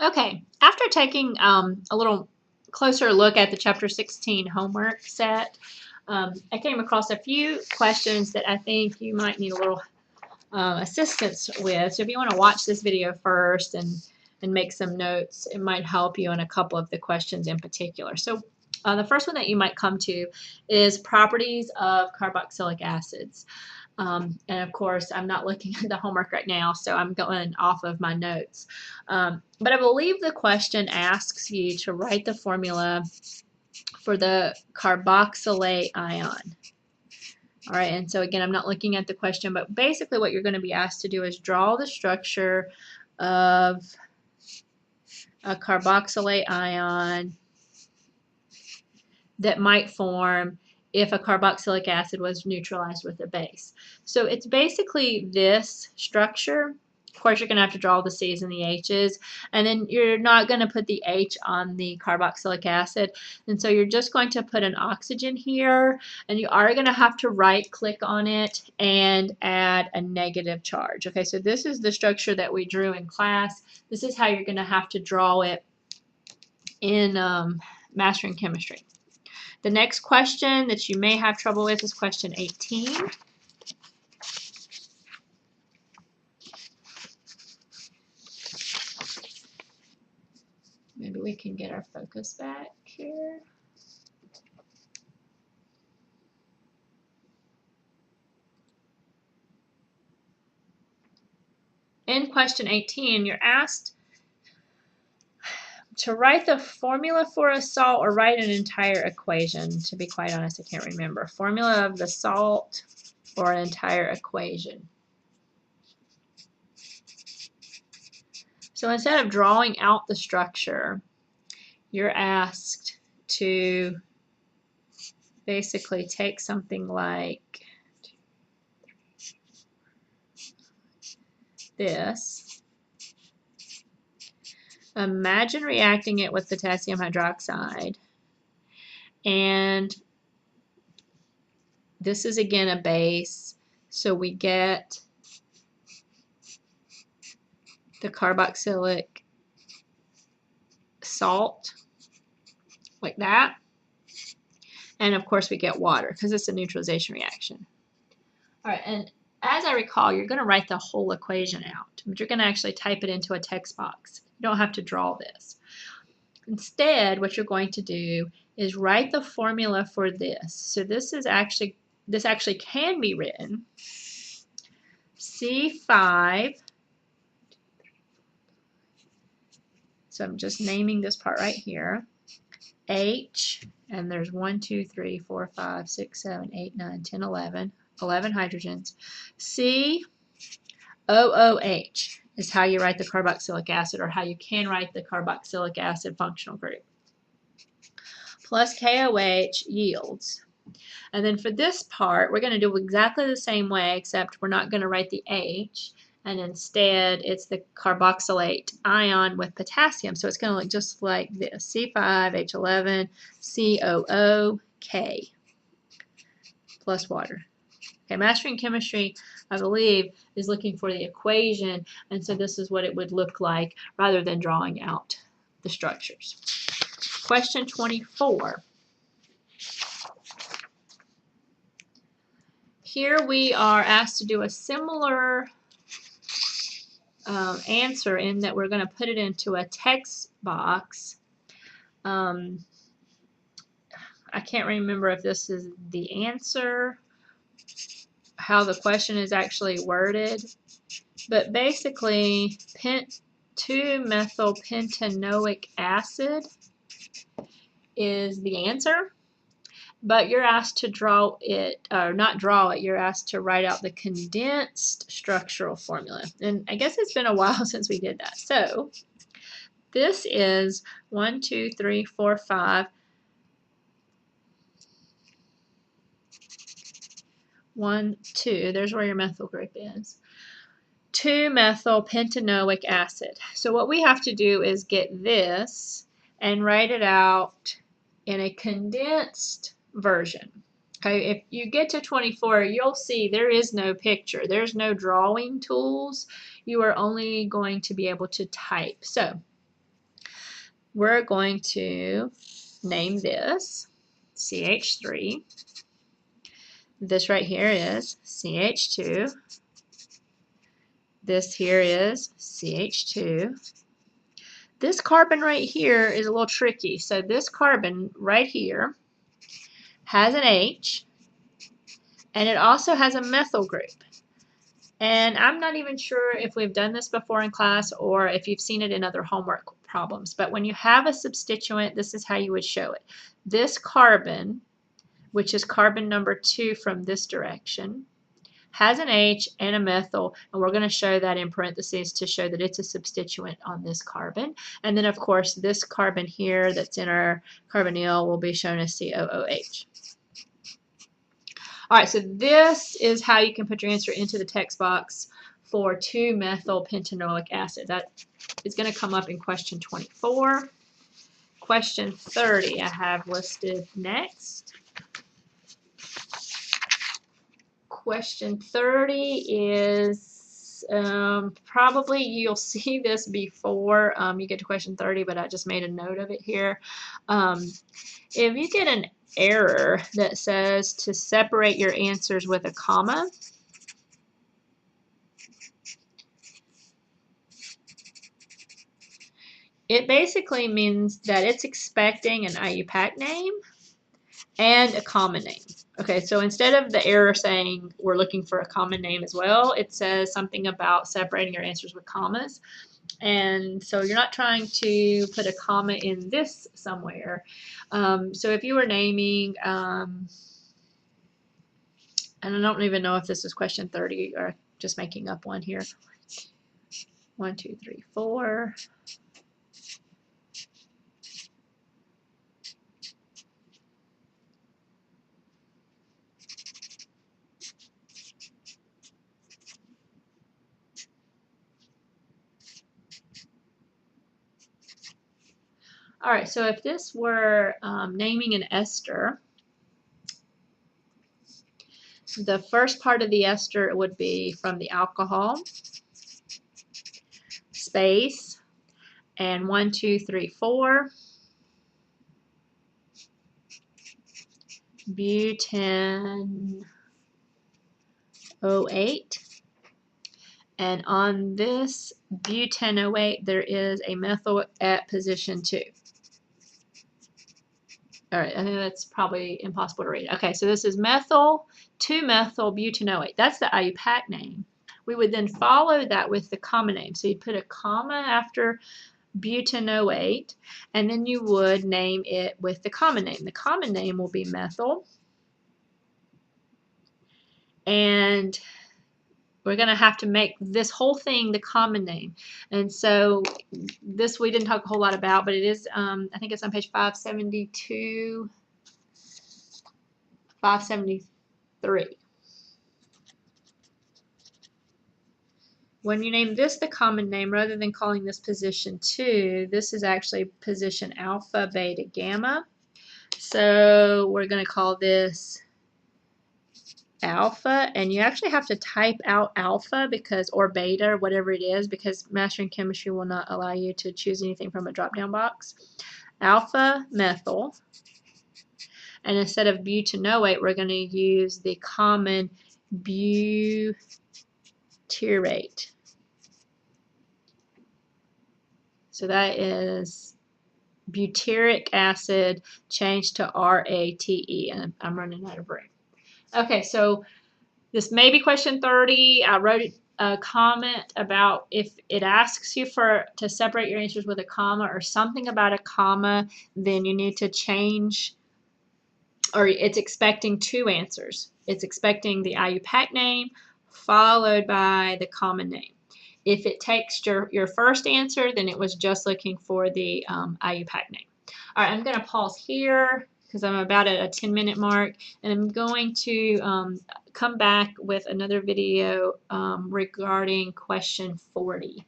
Okay, after taking a little closer look at the Chapter 16 homework set, I came across a few questions that I think you might need a little assistance with. So if you want to watch this video first and make some notes, it might help you on a couple of the questions in particular. So the first one that you might come to is properties of carboxylic acids. And of course, I'm not looking at the homework right now, so I'm going off of my notes. But I believe the question asks you to write the formula for the carboxylate ion. All right, and so again, I'm not looking at the question, but basically what you're going to be asked to do is draw the structure of a carboxylate ion that might form if a carboxylic acid was neutralized with a base. So it's basically this structure. Of course, you're going to have to draw the C's and the H's, and then you're not going to put the H on the carboxylic acid, and so you're just going to put an oxygen here, and you are going to have to right-click on it and add a negative charge. Okay, so this is the structure that we drew in class. This is how you're going to have to draw it in Mastering Chemistry. The next question that you may have trouble with is question 18. Maybe we can get our focus back here. In question 18, you're asked to write the formula for a salt or write an entire equation. To be quite honest, I can't remember. Formula of the salt or an entire equation. So instead of drawing out the structure, you're asked to basically take something like this. Imagine reacting it with potassium hydroxide, and this is again a base, so we get the carboxylic salt like that, and of course we get water because it's a neutralization reaction. All right, and as I recall, you're going to write the whole equation out, but you're going to actually type it into a text box. You don't have to draw this. Instead, what you're going to do is write the formula for this. So this actually can be written C5. So I'm just naming this part right here. H, and there's 1, 2, 3, 4, 5, 6, 7, 8, 9, 10, 11 hydrogens. COOH is how you write the carboxylic acid, or how you can write the carboxylic acid functional group. Plus KOH yields. And then for this part, we're going to do exactly the same way, except we're not going to write the H, and instead it's the carboxylate ion with potassium. So it's going to look just like this, C5H11 COOK plus water. Okay, Mastering Chemistry, I believe, is looking for the equation, and so this is what it would look like rather than drawing out the structures. Question 24. Here we are asked to do a similar answer, in that we're going to put it into a text box. I can't remember if this is the answer, how the question is actually worded, but basically 2-methylpentanoic acid is the answer, but you're asked to draw it, or not draw it, you're asked to write out the condensed structural formula. And I guess it's been a while since we did that. So this is 1, 2, 3, 4, 5. 1, 2, there's where your methyl group is. 2-methylpentanoic acid. So what we have to do is get this and write it out in a condensed version. Okay, if you get to 24, you'll see there is no picture. There's no drawing tools. You are only going to be able to type. So we're going to name this CH3. This right here is CH2. This here is CH2. This carbon right here is a little tricky. So this carbon right here has an H, and it also has a methyl group. And I'm not even sure if we've done this before in class or if you've seen it in other homework problems. But when you have a substituent, this is how you would show it. This carbon, which is carbon number 2 from this direction, has an H and a methyl, and we're going to show that in parentheses to show that it's a substituent on this carbon. And then, of course, this carbon here that's in our carbonyl will be shown as COOH. All right, so this is how you can put your answer into the text box for 2-methylpentanoic acid. That is going to come up in question 24. Question 30 I have listed next. Question 30 is probably you'll see this before you get to question 30, but I just made a note of it here. If you get an error that says to separate your answers with a comma, it basically means that it's expecting an IUPAC name and a common name. Okay, so instead of the error saying we're looking for a common name as well, it says something about separating your answers with commas. And so you're not trying to put a comma in this somewhere. So if you were naming, and I don't even know if this is question 30 or just making up one here. 1, 2, 3, 4. All right, so if this were naming an ester, the first part of the ester would be from the alcohol, space, and 1, 2, 3, 4, butanoate, and on this butanoate there is a methyl at position 2. All right, I think that's probably impossible to read. Okay, so this is methyl, 2-methyl butanoate. That's the IUPAC name. We would then follow that with the common name. So you'd put a comma after butanoate, and then you would name it with the common name. The common name will be methyl, and we're going to have to make this whole thing the common name. And so this we didn't talk a whole lot about, but it is, I think it's on page 572, 573. When you name this the common name, rather than calling this position 2, this is actually position alpha, beta, gamma. So we're going to call this alpha, and you actually have to type out alpha or beta or whatever it is, because Mastering Chemistry will not allow you to choose anything from a drop-down box. Alpha methyl, and instead of butanoate we're going to use the common butyrate. So that is butyric acid changed to RATE, and I'm running out of room. Okay, so this may be question 30. I wrote a comment about if it asks you to separate your answers with a comma or something about a comma, then you need to change, or it's expecting 2 answers. It's expecting the IUPAC name followed by the common name. If it takes your first answer, then it was just looking for the IUPAC name. All right, I'm going to pause here because I'm about at a 10-minute mark, and I'm going to come back with another video regarding question 40.